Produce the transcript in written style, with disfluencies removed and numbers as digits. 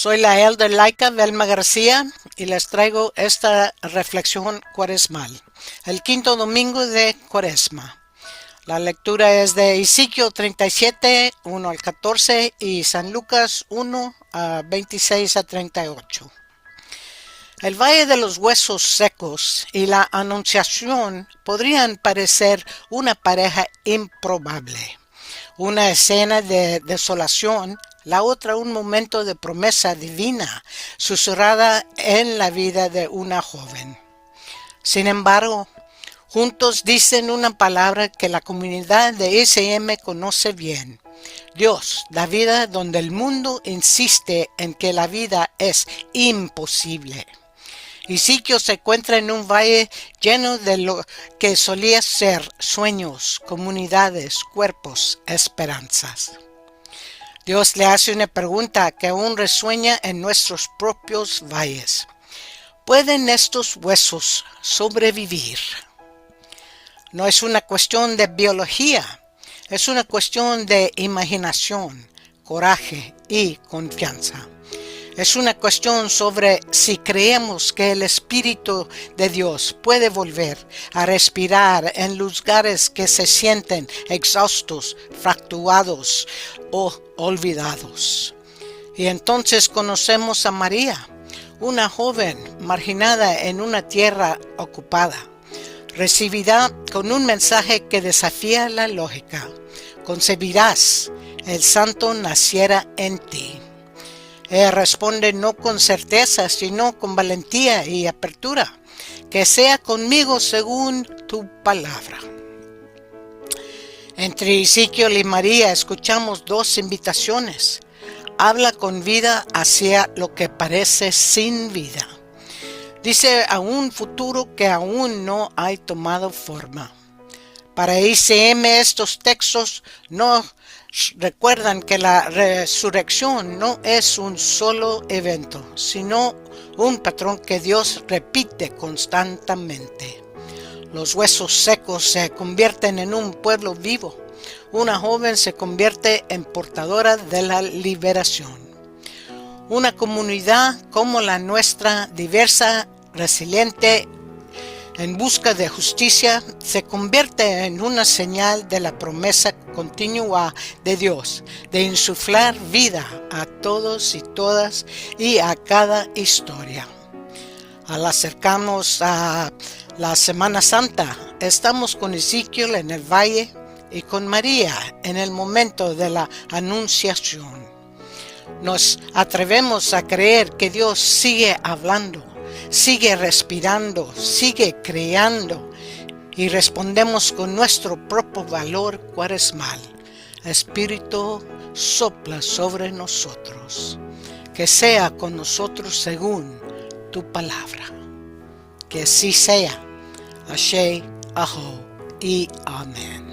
Soy la elder laica Velma García y les traigo esta reflexión cuaresmal, el quinto domingo de Cuaresma. La lectura es de Ezequiel 37, 1 al 14 y San Lucas 1, 26 a 38. El Valle de los Huesos Secos y la Anunciación podrían parecer una pareja improbable. Una escena de desolación, la otra un momento de promesa divina susurrada en la vida de una joven. Sin embargo, juntos dicen una palabra que la comunidad de SM conoce bien. Dios da vida donde el mundo insiste en que la vida es imposible. Ezequiel se encuentra en un valle lleno de lo que solía ser sueños, comunidades, cuerpos, esperanzas. Dios le hace una pregunta que aún resuena en nuestros propios valles. ¿Pueden estos huesos sobrevivir? No es una cuestión de biología, es una cuestión de imaginación, coraje y confianza. Es una cuestión sobre si creemos que el Espíritu de Dios puede volver a respirar en lugares que se sienten exhaustos, fracturados o olvidados. Y entonces conocemos a María, una joven marginada en una tierra ocupada. Recibirá con un mensaje que desafía la lógica. Concebirás, el santo naciera en ti. Ella responde no con certeza, sino con valentía y apertura. Que sea conmigo según tu palabra. Entre Ezequiel y María escuchamos dos invitaciones. Habla con vida hacia lo que parece sin vida. Dice a un futuro que aún no ha tomado forma. Para ICM estos textos no recuerdan que la resurrección no es un solo evento, sino un patrón que Dios repite constantemente. Los huesos secos se convierten en un pueblo vivo. Una joven se convierte en portadora de la liberación. Una comunidad como la nuestra, diversa, resiliente, en busca de justicia, se convierte en una señal de la promesa continua de Dios, de insuflar vida a todos y todas y a cada historia. Al acercarnos a la Semana Santa, estamos con Ezequiel en el valle y con María en el momento de la Anunciación. Nos atrevemos a creer que Dios sigue hablando, sigue respirando, sigue creando y respondemos con nuestro propio valor cuaresmal. Espíritu sopla sobre nosotros, que sea con nosotros según tu palabra. Que así sea. Ashe, aho y amén.